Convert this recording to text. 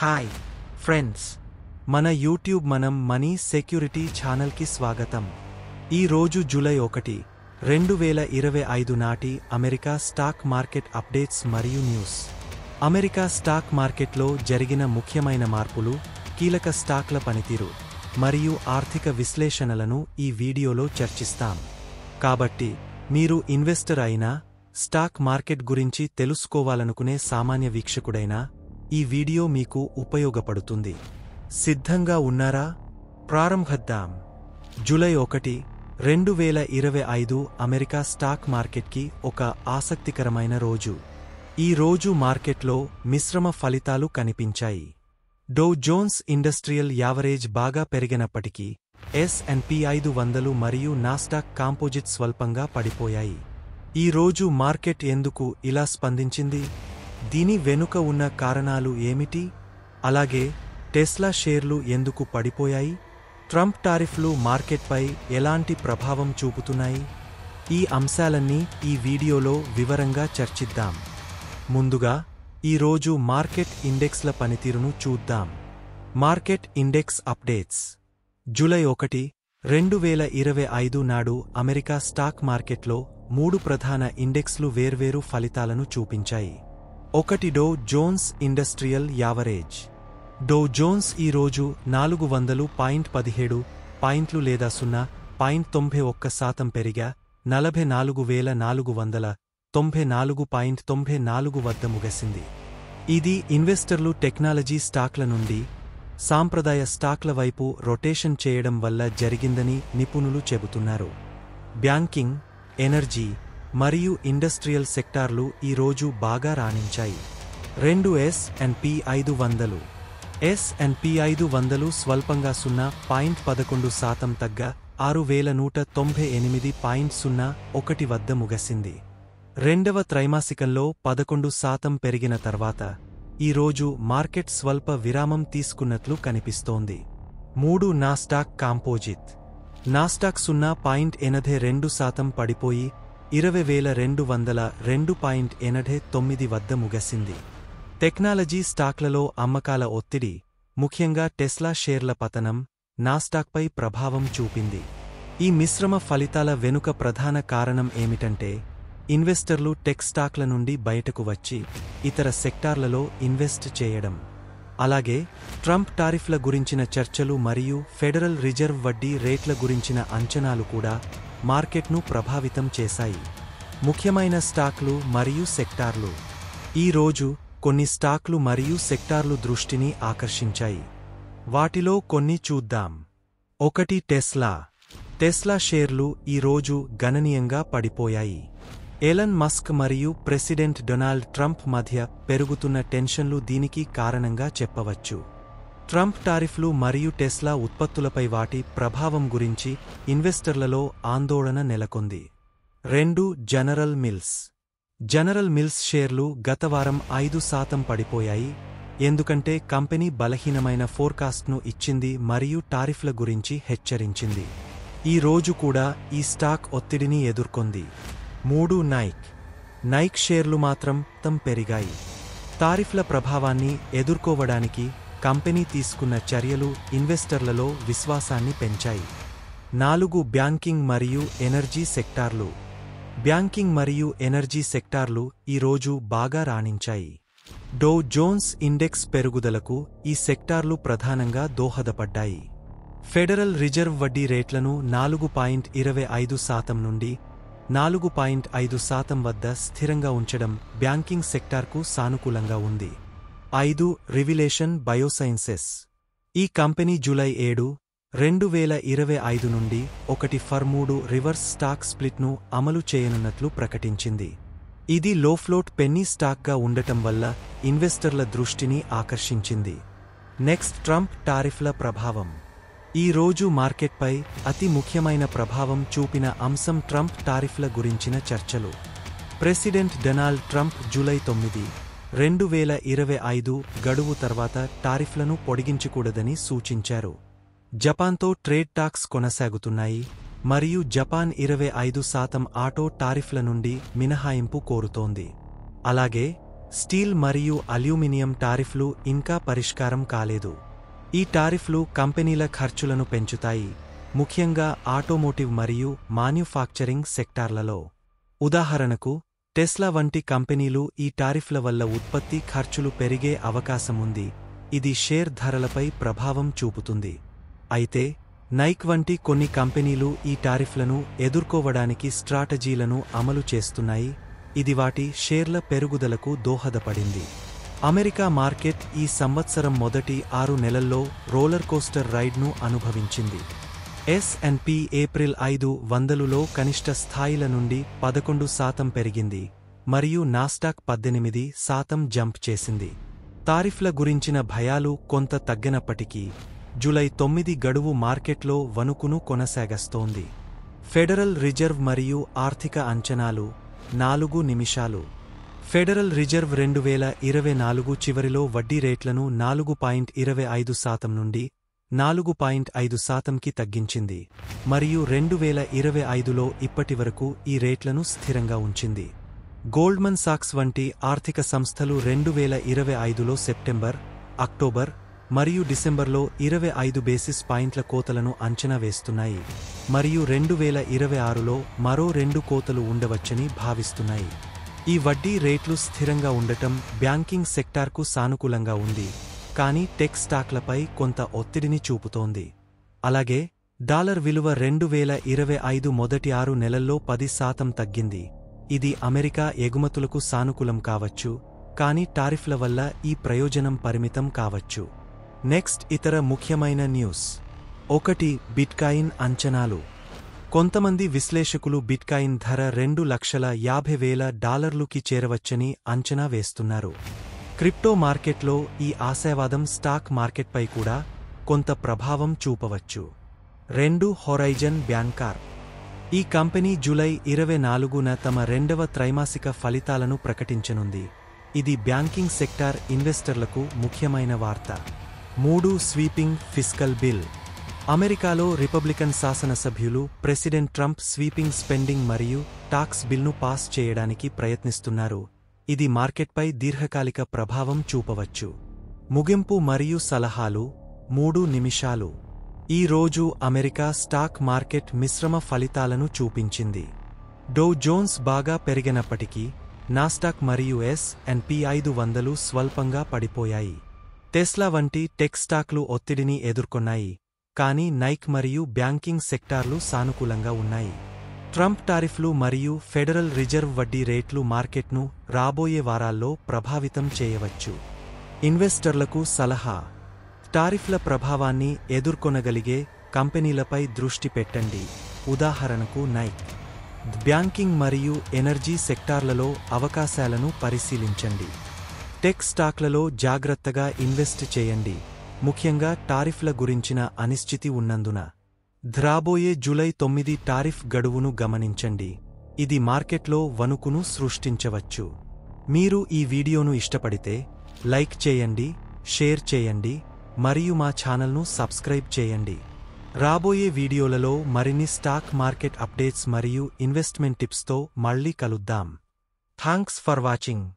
Hi friends, మన YouTube మనం money security ఛానల్కి స్వాగతం. ఈ రోజు జూలై 1, 2025 నాటి అమెరికా స్టాక్ మార్కెట్ అప్డేట్స్ మరియు న్యూస్. అమెరికా స్టాక్ మార్కెట్లో జరిగిన ముఖ్యమైన మార్పులు, కీలక స్టాక్ల పనితీరు మరియు ఆర్థిక విశ్లేషణలను ఈ వీడియోలో చర్చిస్తాం. కాబట్టి మీరు ఇన్వెస్టర్ అయినా, స్టాక్ మార్కెట్ గురించి తెలుసుకోవాలనుకునే సామాన్య వీక్షకుడైనా ఈ వీడియో మీకు ఉపయోగపడుతుంది. సిద్ధంగా ఉన్నారా? ప్రారంభిద్దాం. జూలై 1, 2025 అమెరికా స్టాక్ మార్కెట్కి ఒక ఆసక్తికరమైన రోజు. ఈ రోజు మార్కెట్లో మిశ్రమ ఫలితాలు కనిపించాయి. డౌ జోన్స్ ఇండస్ట్రియల్ యావరేజ్ బాగా పెరిగినప్పటికీ S&P 500 మరియు నాస్డాక్ కాంపోజిట్ స్వల్పంగా పడిపోయాయి. ఈ రోజు మార్కెట్ ఎందుకు ఇలా స్పందించింది? దీని వెనుక ఉన్న కారణాలు ఏమిటి? అలాగే టెస్లా షేర్లు ఎందుకు పడిపోయాయి? ట్రంప్ టారిఫ్లు మార్కెట్పై ఎలాంటి ప్రభావం చూపుతున్నాయి? ఈ అంశాలన్నీ ఈ వీడియోలో వివరంగా చర్చిద్దాం. ముందుగా ఈ రోజు మార్కెట్ ఇండెక్స్ల పనితీరును చూద్దాం. Market index updates. జూలై 1, 2025 నాడు అమెరికా స్టాక్ మార్కెట్లో 3 ప్రధాన ఇండెక్స్లు వేర్వేరు ఫలితాలను చూపించాయి. 1 Dow Jones Industrial Average. Dow Jones ఈ రోజు 400.17 పాయింట్లు లేదా 0.91% పెరిగా 44,494.94 వద్ద ముగిసింది. ఇది ఇన్వెస్టర్లు టెక్నాలజీ స్టాక్ల నుండి సాంప్రదాయ స్టాక్ల వైపు రొటేషన్ చేయడం వల్ల జరిగిందని నిపుణులు చెబుతున్నారు. బ్యాంకింగ్, ఎనర్జీ మరియు ఇండస్ట్రియల్ సెక్టార్లు ఈ రోజు బాగా రాణించాయి. 2 S&P 500. S&P 500 స్వల్పంగా 0.11% తగ్గ 6,198.01 వద్ద ముగిసింది. రెండవ త్రైమాసికంలో 11% పెరిగిన తర్వాత ఈ రోజు మార్కెట్ స్వల్ప విరామం తీసుకున్నట్లు కనిపిస్తోంది. 3 నాస్డాక్ కాంపోజిట్. నాస్డాక్ 0.82% పడిపోయి 20,202.89 వద్ద ముగిసింది. టెక్నాలజీ స్టాక్లలో అమ్మకాల ఒత్తిడి, ముఖ్యంగా టెస్లా షేర్ల పతనం నాస్డాక్పై ప్రభావం చూపింది. ఈ మిశ్రమ ఫలితాల వెనుక ప్రధాన కారణం ఏమిటంటే ఇన్వెస్టర్లు టెక్ స్టాక్ల నుండి బయటకు వచ్చి ఇతర సెక్టార్లలో ఇన్వెస్ట్ చేయడం. అలాగే ట్రంప్ టారిఫ్ల గురించిన చర్చలు మరియు ఫెడరల్ రిజర్వ్ వడ్డీ రేట్ల గురించిన అంచనాలు కూడా మార్కెట్ను ప్రభావితం చేశాయి. ముఖ్యమైన స్టాక్లు మరియు సెక్టార్లు. ఈ రోజు కొన్ని స్టాక్లు మరియు సెక్టార్లు దృష్టిని ఆకర్షించాయి. వాటిలో కొన్ని చూద్దాం. 1 టెస్లా. టెస్లా షేర్లు ఈ రోజు గణనీయంగా పడిపోయాయి. ఎలన్ మస్క్ మరియు ప్రెసిడెంట్ డొనాల్డ్ ట్రంప్ మధ్య పెరుగుతున్న టెన్షన్లు దీనికి కారణంగా చెప్పవచ్చు. ట్రంప్ టారిఫ్లు మరియు టెస్లా ఉత్పత్తులపై వాటి ప్రభావం గురించి ఇన్వెస్టర్లలో ఆందోళన నెలకొంది. 2 జనరల్ మిల్స్. జనరల్ మిల్స్ షేర్లు గత వారం 5% పడిపోయాయి, ఎందుకంటే కంపెనీ బలహీనమైన ఫోర్కాస్ట్ను ఇచ్చింది మరియు టారిఫ్ల గురించి హెచ్చరించింది. ఈ రోజు కూడా ఈ స్టాక్ ఒత్తిడిని ఎదుర్కొంది. 3 నైక్. నైక్ షేర్లు మాత్రం పెరిగాయి. టారిఫ్ల ప్రభావాన్ని ఎదుర్కోవడానికి కంపెనీ తీసుకున్న చర్యలు ఇన్వెస్టర్లలో విశ్వాసాన్ని పెంచాయి. 4 బ్యాంకింగ్ మరియు ఎనర్జీ సెక్టార్లు. బ్యాంకింగ్ మరియు ఎనర్జీ సెక్టార్లు ఈ రోజు బాగా రాణించాయి. డౌ జోన్స్ ఇండెక్స్ పెరుగుదలకు ఈ సెక్టార్లు ప్రధానంగా దోహదపడ్డాయి. ఫెడరల్ రిజర్వ్ వడ్డీ రేట్లను 4.25% నుండి 4.5% వద్ద స్థిరంగా ఉంచడం బ్యాంకింగ్ సెక్టార్కు సానుకూలంగా ఉంది. 5 రివిలేషన్ బయోసైన్సెస్. ఈ కంపెనీ జూలై 7, 2025 నుండి 1-for-3 రివర్స్ స్టాక్ స్ప్లిట్ను అమలు చేయనున్నట్లు ప్రకటించింది. ఇది లోఫ్లోట్ పెన్నీ స్టాక్గా ఉండటం వల్ల ఇన్వెస్టర్ల దృష్టిని ఆకర్షించింది. నెక్స్ట్ ట్రంప్ టారిఫ్ల ప్రభావం. ఈ రోజు మార్కెట్పై అతి ముఖ్యమైన ప్రభావం చూపిన అంశం ట్రంప్ టారిఫ్ల గురించిన చర్చలు. ప్రెసిడెంట్ డొనాల్డ్ ట్రంప్ జూలై 9, 2025 గడువు తర్వాత టారిఫ్లను పొడిగించకూడదని సూచించారు. జపాన్తో ట్రేడ్ టాక్స్ కొనసాగుతున్నాయి మరియు జపాన్ 25% ఆటో టారిఫ్ల నుండి మినహాయింపు కోరుతోంది. అలాగే స్టీల్ మరియు అల్యూమినియం టారిఫ్లు ఇంకా పరిష్కారం కాలేదు. ఈ టారిఫ్లు కంపెనీల ఖర్చులను పెంచుతాయి, ముఖ్యంగా ఆటోమోటివ్ మరియు మాన్యుఫాక్చరింగ్ సెక్టార్లలో. ఉదాహరణకు, టెస్లా వంటి కంపెనీలు ఈ టారిఫ్ల వల్ల ఉత్పత్తి ఖర్చులు పెరిగే అవకాశముంది, ఇది షేర్ ధరలపై ప్రభావం చూపుతుంది. అయితే, నైక్ వంటి కొన్ని కంపెనీలు ఈ టారిఫ్లను ఎదుర్కోవడానికి స్ట్రాటజీలను అమలు చేస్తున్నాయి, ఇది వాటి షేర్ల పెరుగుదలకు దోహదపడింది. అమెరికా మార్కెట్ ఈ సంవత్సరం మొదటి 6 నెలల్లో రోలర్ కోస్టర్ రైడ్ను అనుభవించింది. S&P ఏప్రిల్ 500లో కనిష్ట స్థాయిల నుండి 11% పెరిగింది మరియు నాస్డాక్ 18% జంప్ చేసింది. టారిఫ్ల గురించిన భయాలు కొంత తగ్గినప్పటికీ, జూలై 9 గడువు మార్కెట్లో వణుకును కొనసాగిస్తోంది. ఫెడరల్ రిజర్వ్ మరియు ఆర్థిక అంచనాలు 4 నిమిషాలు. ఫెడరల్ రిజర్వ్ 2024 చివరిలో వడ్డీ రేట్లను 4.25% నుండి 4.5%కి తగ్గించింది మరియు 2025లో ఇప్పటివరకు ఈ రేట్లను స్థిరంగా ఉంచింది. గోల్డ్మన్ సాక్స్ వంటి ఆర్థిక సంస్థలు 2025లో సెప్టెంబర్, అక్టోబర్ మరియు డిసెంబర్లో 25 బేసిస్ పాయింట్ల కోతలను అంచనా వేస్తున్నాయి మరియు 2026లో మరో 2 కోతలు ఉండవచ్చని భావిస్తున్నాయి. ఈ వడ్డీ రేట్లు స్థిరంగా ఉండటం బ్యాంకింగ్ సెక్టార్కు సానుకూలంగా ఉంది, కానీ టెక్ స్టాక్లపై కొంత ఒత్తిడిని చూపుతోంది. అలాగే, డాలర్ విలువ 2025 మొదటి 6 నెలల్లో 10% తగ్గింది, ఇది అమెరికా ఎగుమతులకు సానుకూలం కావచ్చు, కానీ టారిఫ్ల వల్ల ఈ ప్రయోజనం పరిమితం కావచ్చు. నెక్స్ట్ ఇతర ముఖ్యమైన న్యూస్. 1. బిట్కాయిన్ అంచనాలు. కొంతమంది విశ్లేషకులు బిట్కాయిన్ ధర $2,50,000కి చేరవచ్చని అంచనా వేస్తున్నారు. క్రిప్టో మార్కెట్లో ఈ ఆశావాదం స్టాక్ మార్కెట్పై కూడా కొంత ప్రభావం చూపవచ్చు. 2. హొరైజన్ బ్యాంకార్ప్. ఈ కంపెనీ జూలై 24న తమ 2వ త్రైమాసిక ఫలితాలను ప్రకటించనుంది, ఇది బ్యాంకింగ్ సెక్టార్ ఇన్వెస్టర్లకు ముఖ్యమైన వార్త. 3. Sweeping fiscal bill. అమెరికాలో రిపబ్లికన్ శాసనసభ్యులు ప్రెసిడెంట్ ట్రంప్ స్వీపింగ్ స్పెండింగ్ మరియు టాక్స్ బిల్ను పాస్ చేయడానికి ప్రయత్నిస్తున్నారు, ఇది మార్కెట్పై దీర్ఘకాలిక ప్రభావం చూపవచ్చు. ముగింపు మరియు సలహాలు 3 నిమిషాలు. ఈ రోజు అమెరికా స్టాక్ మార్కెట్ మిశ్రమ ఫలితాలను చూపించింది. డౌ జోన్స్ బాగా పెరిగినప్పటికీ, నాస్డాక్ మరియు S&P 500 స్వల్పంగా పడిపోయాయి. టెస్లా వంటి టెక్ స్టాక్లు ఒత్తిడిని ఎదుర్కొన్నాయి, కానీ నైక్ మరియు బ్యాంకింగ్ సెక్టార్లు సానుకూలంగా ఉన్నాయి. ట్రంప్ టారిఫ్లు మరియు ఫెడరల్ రిజర్వ్ వడ్డీ రేట్లు మార్కెట్ను రాబోయే వారాల్లో ప్రభావితం చేయవచ్చు. ఇన్వెస్టర్లకు సలహా: టారిఫ్ల ప్రభావాన్ని ఎదుర్కొనగలిగే కంపెనీలపై దృష్టి పెట్టండి, ఉదాహరణకు నైక్. బ్యాంకింగ్ మరియు ఎనర్జీ సెక్టార్లలో అవకాశాలను పరిశీలించండి. టెక్ స్టాక్లలో జాగ్రత్తగా ఇన్వెస్ట్ చేయండి, ముఖ్యంగా టారిఫ్ల గురించిన అనిశ్చితి ఉన్నందున. రాబోయే జూలై 9 టారిఫ్ గడువును గమనించండి, ఇది మార్కెట్లో వణుకును సృష్టించవచ్చు. మీరు ఈ వీడియోను ఇష్టపడితే లైక్ చేయండి, షేర్ చేయండి మరియు మా ఛానల్ను సబ్స్క్రైబ్ చేయండి. రాబోయే వీడియోలలో మరిన్ని స్టాక్ మార్కెట్ అప్డేట్స్ మరియు ఇన్వెస్ట్మెంట్ టిప్స్తో మళ్ళీ కలుద్దాం. Thanks for watching.